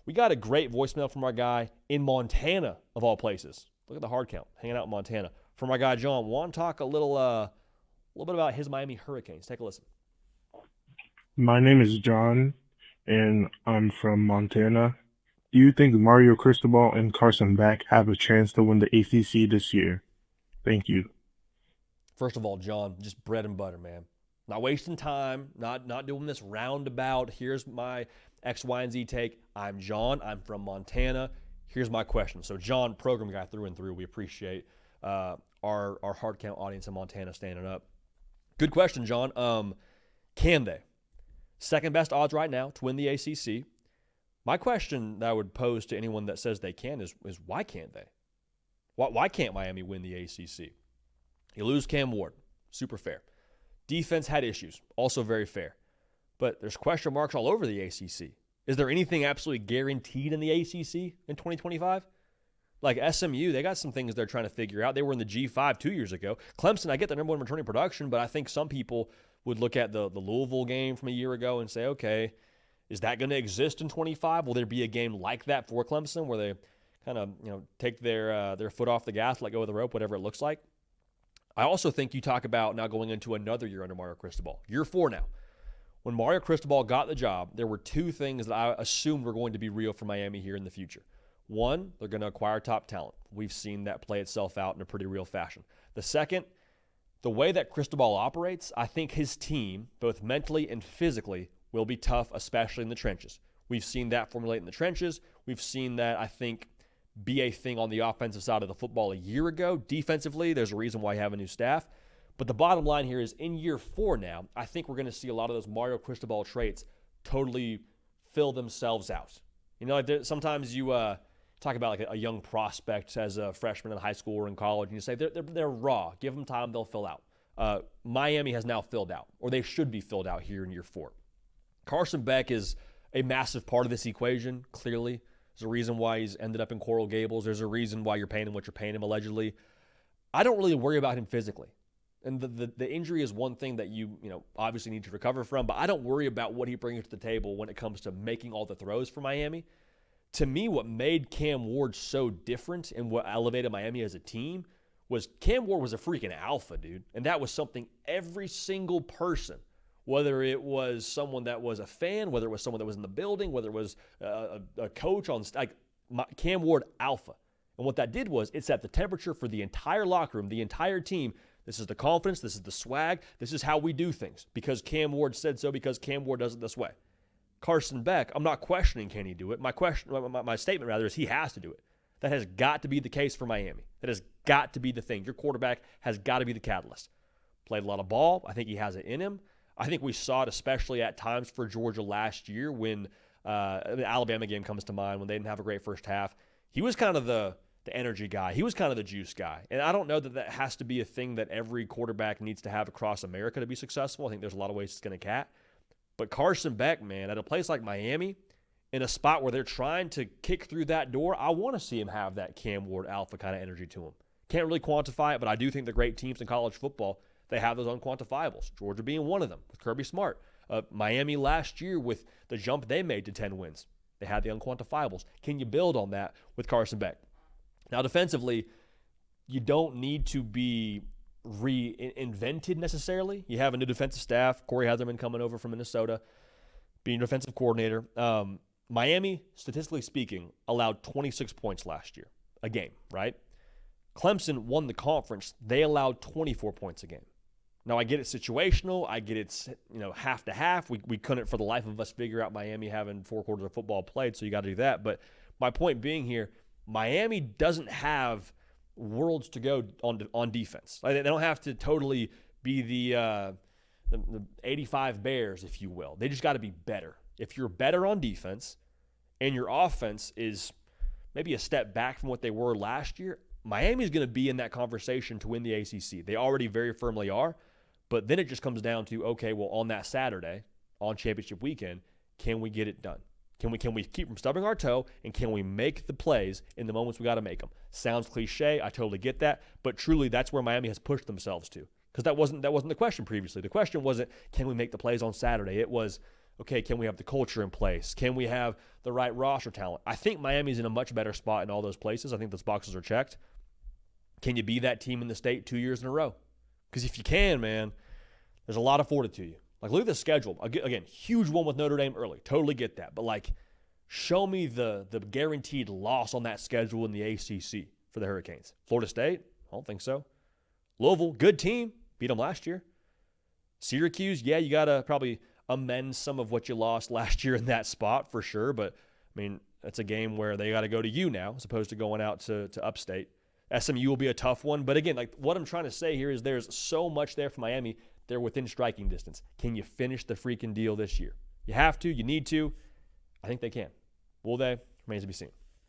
We got a great voicemail from our guy in Montana, of all places. Look at the hard count, hanging out in Montana. From our guy, John. Want to talk a little bit about his Miami Hurricanes. Take a listen. My name is John, and I'm from Montana. Do you think Mario Cristobal and Carson Beck have a chance to win the ACC this year? Thank you. First of all, John, just bread and butter, man. Not wasting time, not doing this roundabout. Here's my X, Y, and Z take. I'm John. I'm from Montana. Here's my question. So, John, program guy through and through. We appreciate our hard count audience in Montana standing up. Good question, John. Can they? Second best odds right now to win the ACC. My question that I would pose to anyone that says they can is why can't they? Why can't Miami win the ACC? You lose Cam Ward. Super fair. Defense had issues. Also very fair. But there's question marks all over the ACC. Is there anything absolutely guaranteed in the ACC in 2025? Like SMU, they got some things they're trying to figure out. They were in the G5 2 years ago. Clemson, I get the number one returning production, but I think some people would look at the Louisville game from a year ago and say, okay, is that going to exist in 25? Will there be a game like that for Clemson where they kind of take their foot off the gas, let go of the rope, whatever it looks like? I also think you talk about now going into another year under Mario Cristobal. Year 4 now. When Mario Cristobal got the job, there were two things that I assumed were going to be real for Miami here in the future. One, they're going to acquire top talent. We've seen that play itself out in a pretty real fashion. The second, the way that Cristobal operates, I think his team, both mentally and physically, will be tough, especially in the trenches. We've seen that formulate in the trenches. We've seen that, I think, be a thing on the offensive side of the football a year ago. Defensively, there's a reason why you have a new staff. But the bottom line here is in year 4 now, I think we're going to see a lot of those Mario Cristobal traits totally fill themselves out. Sometimes you talk about like a young prospect as a freshman in high school or in college, and you say they're raw. Give them time, they'll fill out. Miami has now filled out, or they should be filled out here in year 4. Carson Beck is a massive part of this equation, clearly. There's a reason why he's ended up in Coral Gables. There's a reason why you're paying him what you're paying him, allegedly. I don't really worry about him physically. And the injury is one thing that you obviously need to recover from, but I don't worry about what he brings to the table when it comes to making all the throws for Miami. To me, what made Cam Ward so different and what elevated Miami as a team was Cam Ward was a freaking alpha, dude. And that was something every single person, whether it was someone that was a fan, whether it was someone that was in the building, whether it was a coach on Cam Ward alpha. And what that did was it set the temperature for the entire locker room, the entire team. This is the confidence. This is the swag. This is how we do things because Cam Ward said so, because Cam Ward does it this way. Carson Beck, I'm not questioning can he do it. My statement rather is he has to do it. That has got to be the case for Miami. That has got to be the thing. Your quarterback has got to be the catalyst. Played a lot of ball. I think he has it in him. I think we saw it especially at times for Georgia last year when the Alabama game comes to mind when they didn't have a great first half. He was kind of the energy guy. He was kind of the juice guy. And I don't know that has to be a thing that every quarterback needs to have across America to be successful. I think there's a lot of ways it's going to cat. But Carson Beck, man, at a place like Miami, in a spot where they're trying to kick through that door, I want to see him have that Cam Ward alpha kind of energy to him. Can't really quantify it, but I do think the great teams in college football, they have those unquantifiables. Georgia being one of them with Kirby Smart. Miami last year with the jump they made to 10 wins. They had the unquantifiables. Can you build on that with Carson Beck? Now, defensively, you don't need to be reinvented necessarily. You have a new defensive staff. Corey Heatherman coming over from Minnesota, being defensive coordinator. Miami, statistically speaking, allowed 26 points last year, a game, right? Clemson won the conference. They allowed 24 points a game. Now, I get it situational. I get it's half to half. We couldn't, for the life of us, figure out Miami having 4 quarters of football played, so you got to do that. But my point being here, Miami doesn't have worlds to go on defense. They don't have to totally be the 85 Bears, if you will. They just got to be better. If you're better on defense and your offense is maybe a step back from what they were last year, Miami's going to be in that conversation to win the ACC. They already very firmly are. But then it just comes down to, okay, well, on that Saturday, on championship weekend, can we get it done? Can we keep from stubbing our toe, and can we make the plays in the moments we got to make them? Sounds cliche. I totally get that. But truly, that's where Miami has pushed themselves to. Because that wasn't the question previously. The question wasn't, can we make the plays on Saturday? It was, okay, can we have the culture in place? Can we have the right roster talent? I think Miami's in a much better spot in all those places. I think those boxes are checked. Can you be that team in the state 2 years in a row? Because if you can, man, there's a lot afforded to you. Like, look at the schedule. Again, huge one with Notre Dame early. Totally get that. But, like, show me the guaranteed loss on that schedule in the ACC for the Hurricanes. Florida State? I don't think so. Louisville, good team. Beat them last year. Syracuse, yeah, you got to probably amend some of what you lost last year in that spot for sure. But, I mean, that's a game where they got to go to you now as opposed to going out to upstate. SMU will be a tough one. But, again, like what I'm trying to say here is there's so much there for Miami. They're within striking distance. Can you finish the freaking deal this year? You have to. You need to. I think they can. Will they? Remains to be seen.